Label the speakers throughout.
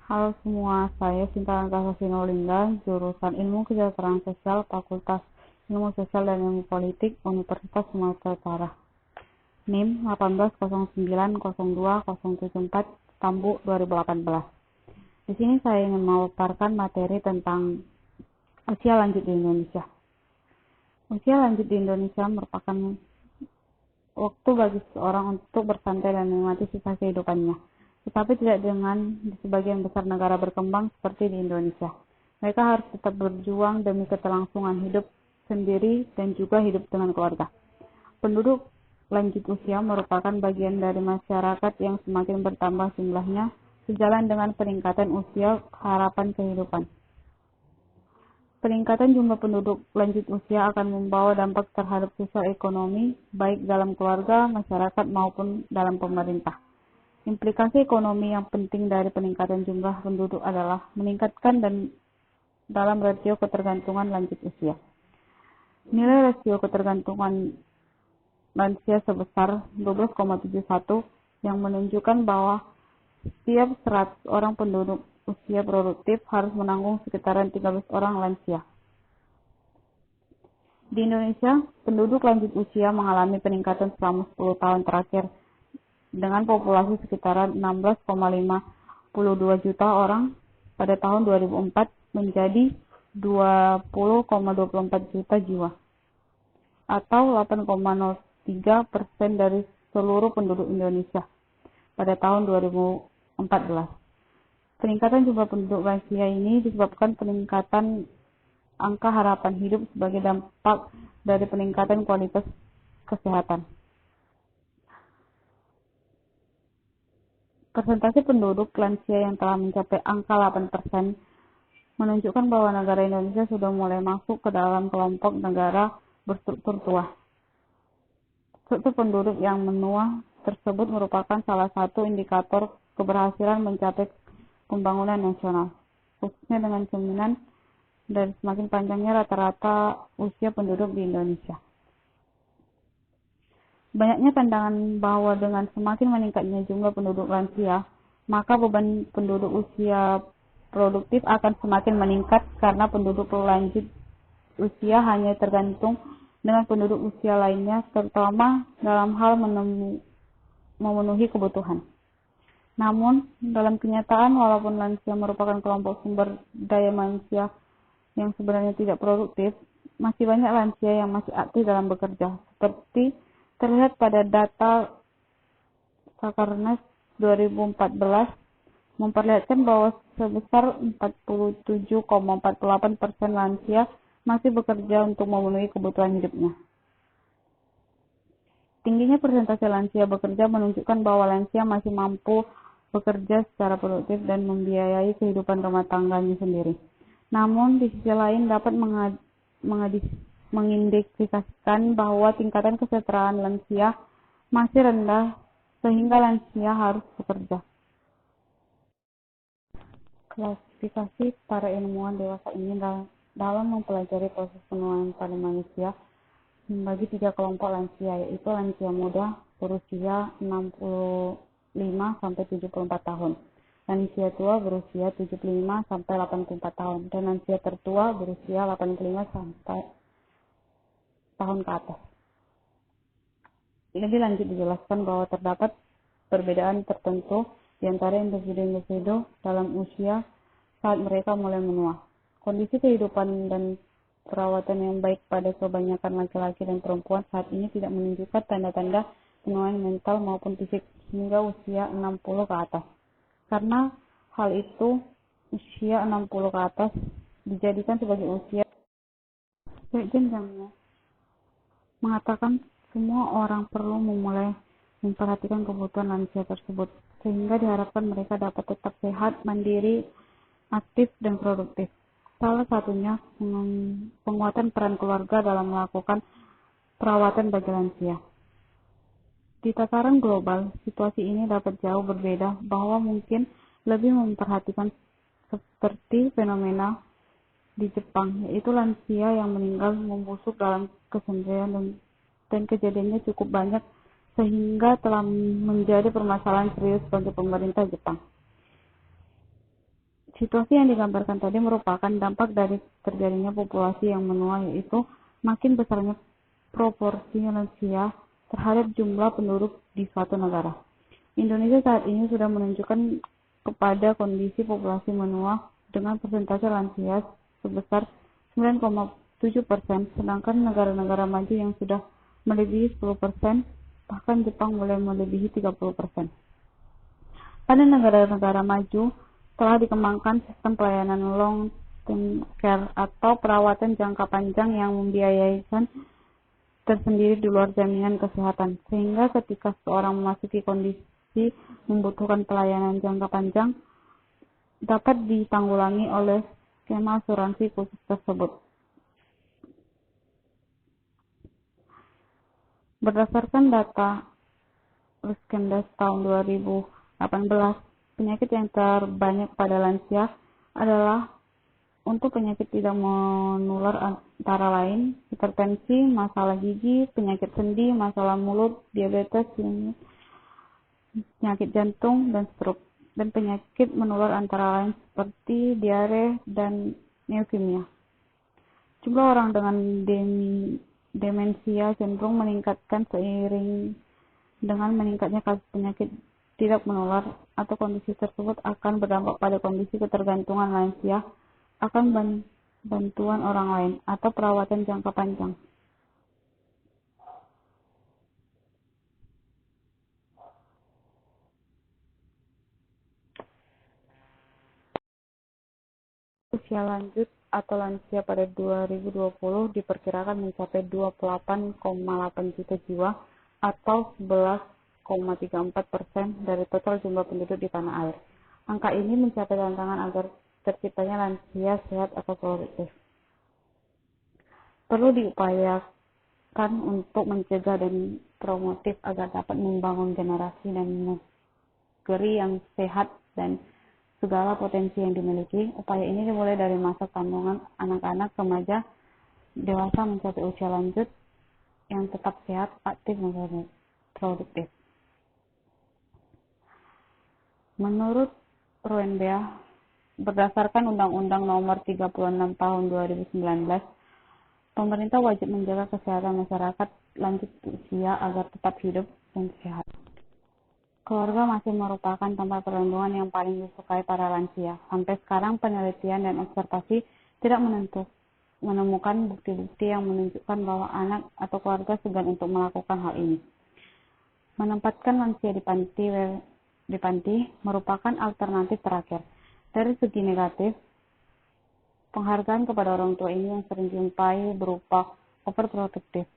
Speaker 1: Halo semua, saya Sinta Natasha Sinulinga, jurusan Ilmu Kesejahteraan Sosial, Fakultas Ilmu Sosial dan Ilmu Politik, Universitas Sumatera Utara. NIM 18090274 Tambu 2018. Di sini saya ingin memaparkan materi tentang usia lanjut di Indonesia. Usia lanjut di Indonesia merupakan waktu bagi seseorang untuk bersantai dan menikmati sisa kehidupannya, tetapi tidak dengan di sebagian besar negara berkembang seperti di Indonesia. Mereka harus tetap berjuang demi keterlangsungan hidup sendiri dan juga hidup dengan keluarga. Penduduk lanjut usia merupakan bagian dari masyarakat yang semakin bertambah jumlahnya sejalan dengan peningkatan usia harapan kehidupan. Peningkatan jumlah penduduk lanjut usia akan membawa dampak terhadap sosial ekonomi, baik dalam keluarga, masyarakat, maupun dalam pemerintah. Implikasi ekonomi yang penting dari peningkatan jumlah penduduk adalah meningkatkan dan dalam rasio ketergantungan lanjut usia. Nilai rasio ketergantungan lansia sebesar 12,71 yang menunjukkan bahwa setiap 100 orang penduduk usia produktif harus menanggung sekitaran 13 orang lansia. Di Indonesia, penduduk lanjut usia mengalami peningkatan selama 10 tahun terakhir dengan populasi sekitaran 16,52 juta orang pada tahun 2004 menjadi 20,24 juta jiwa atau 8,03% dari seluruh penduduk Indonesia pada tahun 2014. Peningkatan jumlah penduduk lansia ini disebabkan peningkatan angka harapan hidup sebagai dampak dari peningkatan kualitas kesehatan. Persentase penduduk lansia yang telah mencapai angka 8% menunjukkan bahwa negara Indonesia sudah mulai masuk ke dalam kelompok negara berstruktur tua. Struktur penduduk yang menua tersebut merupakan salah satu indikator keberhasilan mencapai pembangunan nasional, khususnya dengan cerminan dari semakin panjangnya rata-rata usia penduduk di Indonesia. Banyaknya pandangan bahwa dengan semakin meningkatnya jumlah penduduk lansia, maka beban penduduk usia produktif akan semakin meningkat karena penduduk lanjut usia hanya tergantung dengan penduduk usia lainnya, terutama dalam hal memenuhi kebutuhan. Namun, dalam kenyataan, walaupun lansia merupakan kelompok sumber daya manusia yang sebenarnya tidak produktif, masih banyak lansia yang masih aktif dalam bekerja, seperti terlihat pada data Sakarnas 2014 memperlihatkan bahwa sebesar 47,48% lansia masih bekerja untuk memenuhi kebutuhan hidupnya. Tingginya persentase lansia bekerja menunjukkan bahwa lansia masih mampu bekerja secara produktif dan membiayai kehidupan rumah tangganya sendiri. Namun, di sisi lain dapat mengindikasikan bahwa tingkatan kesejahteraan lansia masih rendah sehingga lansia harus bekerja. Klasifikasi para ilmuwan dewasa ini dalam mempelajari proses penuaan pada manusia membagi 3 kelompok lansia, yaitu lansia muda berusia 65 sampai 74 tahun, lansia tua berusia 75 sampai 84 tahun, dan lansia tertua berusia 85 sampai tahun ke atas. Lebih lanjut dijelaskan bahwa terdapat perbedaan tertentu di antara individu-individu dalam usia saat mereka mulai menua. Kondisi kehidupan dan perawatan yang baik pada kebanyakan laki-laki dan perempuan saat ini tidak menunjukkan tanda-tanda penuaan mental maupun fisik hingga usia 60 ke atas. Karena hal itu, usia 60 ke atas dijadikan sebagai usia jenjangnya. Mengatakan semua orang perlu memulai memperhatikan kebutuhan lansia tersebut, sehingga diharapkan mereka dapat tetap sehat, mandiri, aktif, dan produktif. Salah satunya penguatan peran keluarga dalam melakukan perawatan bagi lansia. Di tataran global, situasi ini dapat jauh berbeda, bahwa mungkin lebih memperhatikan seperti fenomena di Jepang, yaitu lansia yang meninggal membusuk dalam kesendirian dan kejadiannya cukup banyak sehingga telah menjadi permasalahan serius bagi pemerintah Jepang. Situasi yang digambarkan tadi merupakan dampak dari terjadinya populasi yang menua, yaitu makin besarnya proporsi lansia terhadap jumlah penduduk di suatu negara. Indonesia saat ini sudah menunjukkan kepada kondisi populasi menua dengan persentase lansia sebesar 9,7%, sedangkan negara-negara maju yang sudah melebihi 10%, bahkan Jepang mulai melebihi 30%. Pada negara-negara maju, telah dikembangkan sistem pelayanan long-term care atau perawatan jangka panjang yang membiayaikan tersendiri di luar jaminan kesehatan, sehingga ketika seorang memasuki kondisi membutuhkan pelayanan jangka panjang, dapat ditanggulangi oleh skema asuransi khusus tersebut. Berdasarkan data Riskemdes tahun 2018, penyakit yang terbanyak pada lansia adalah untuk penyakit tidak menular antara lain hipertensi, masalah gigi, penyakit sendi, masalah mulut, diabetes, penyakit jantung, dan stroke, dan penyakit menular antara lain seperti diare dan leukemia. Jumlah orang dengan demensia cenderung meningkatkan seiring dengan meningkatnya kasus penyakit tidak menular, atau kondisi tersebut akan berdampak pada kondisi ketergantungan lansia akan bantuan orang lain atau perawatan jangka panjang. Usia lanjut atau lansia pada 2020 diperkirakan mencapai 28,8 juta jiwa atau 11,34% dari total jumlah penduduk di tanah air. Angka ini mencapai tantangan agar terciptanya lansia sehat atau produktif. Perlu diupayakan untuk mencegah dan promotif agar dapat membangun generasi dan negeri yang sehat dan segala potensi yang dimiliki. Upaya ini dimulai dari masa kandungan anak-anak, remaja, dewasa mencapai usia lanjut yang tetap sehat, aktif, dan produktif. Menurut Roenbea, berdasarkan Undang-Undang Nomor 36 Tahun 2019, pemerintah wajib menjaga kesehatan masyarakat lanjut usia agar tetap hidup dan sehat. Keluarga masih merupakan tempat perlindungan yang paling disukai para lansia. Sampai sekarang, penelitian dan observasi tidak menemukan bukti-bukti yang menunjukkan bahwa anak atau keluarga segan untuk melakukan hal ini. Menempatkan lansia di panti merupakan alternatif terakhir. Dari segi negatif, penghargaan kepada orang tua ini yang sering dijumpai berupa overprotective.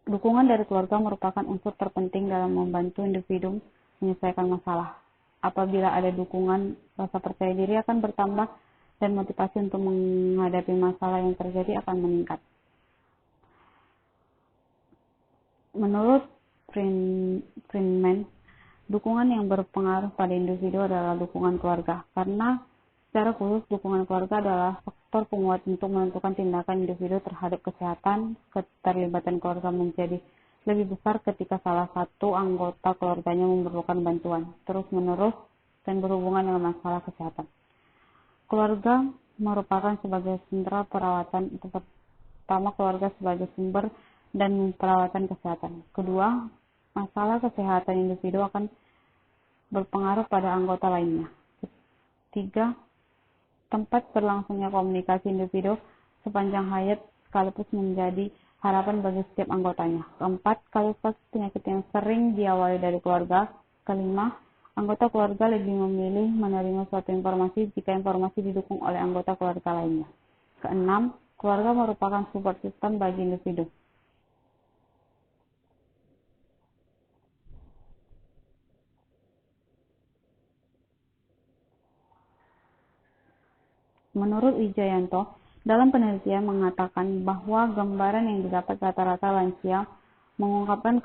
Speaker 1: Dukungan dari keluarga merupakan unsur terpenting dalam membantu individu menyelesaikan masalah. Apabila ada dukungan, rasa percaya diri akan bertambah dan motivasi untuk menghadapi masalah yang terjadi akan meningkat. Menurut Friedman, dukungan yang berpengaruh pada individu adalah dukungan keluarga, karena secara khusus dukungan keluarga adalah faktor penguat untuk menentukan tindakan individu terhadap kesehatan. Keterlibatan keluarga menjadi lebih besar ketika salah satu anggota keluarganya memerlukan bantuan terus-menerus dan berhubungan dengan masalah kesehatan. Keluarga merupakan sebagai sentra perawatan, pertama keluarga sebagai sumber dan perawatan kesehatan. Kedua, masalah kesehatan individu akan berpengaruh pada anggota lainnya. Ketiga, tempat berlangsungnya komunikasi individu sepanjang hayat sekaligus menjadi harapan bagi setiap anggotanya. Keempat, kasus penyakit yang sering diawali dari keluarga. Kelima, anggota keluarga lebih memilih menerima suatu informasi jika informasi didukung oleh anggota keluarga lainnya. Keenam, keluarga merupakan support system bagi individu. Menurut Wijayanto, dalam penelitian mengatakan bahwa gambaran yang didapat rata-rata lansia mengungkapkan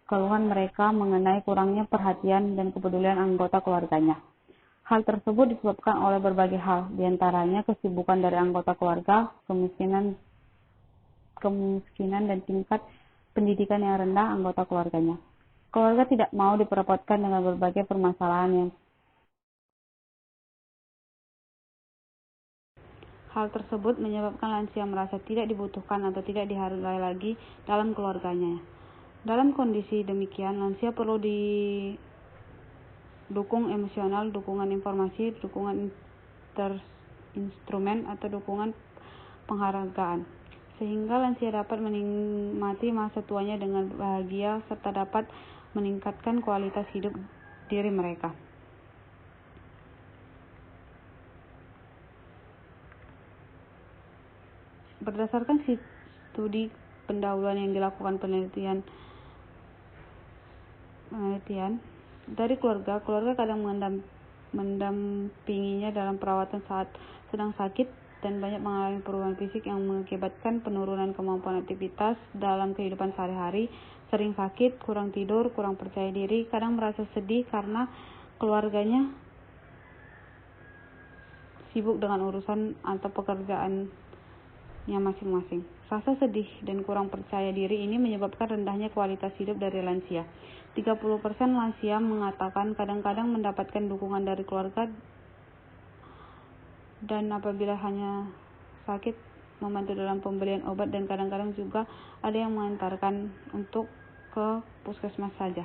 Speaker 1: keluhan mereka mengenai kurangnya perhatian dan kepedulian anggota keluarganya. Hal tersebut disebabkan oleh berbagai hal, diantaranya kesibukan dari anggota keluarga, kemiskinan dan tingkat pendidikan yang rendah anggota keluarganya. Keluarga tidak mau diperepotkan dengan berbagai permasalahan yang Hal tersebut menyebabkan lansia merasa tidak dibutuhkan atau tidak dihargai lagi dalam keluarganya. Dalam kondisi demikian, lansia perlu didukung emosional, dukungan informasi, dukungan instrumen, atau dukungan penghargaan, sehingga lansia dapat menikmati masa tuanya dengan bahagia serta dapat meningkatkan kualitas hidup diri mereka. Berdasarkan studi pendahuluan yang dilakukan penelitian dari keluarga kadang mendampinginya dalam perawatan saat sedang sakit dan banyak mengalami perubahan fisik yang mengakibatkan penurunan kemampuan aktivitas dalam kehidupan sehari-hari, sering sakit, kurang tidur, kurang percaya diri, kadang merasa sedih karena keluarganya sibuk dengan urusan atau pekerjaannya masing-masing. Rasa sedih dan kurang percaya diri ini menyebabkan rendahnya kualitas hidup dari lansia. 30% lansia mengatakan kadang-kadang mendapatkan dukungan dari keluarga, dan apabila hanya sakit membantu dalam pembelian obat, dan kadang-kadang juga ada yang mengantarkan untuk ke puskesmas saja.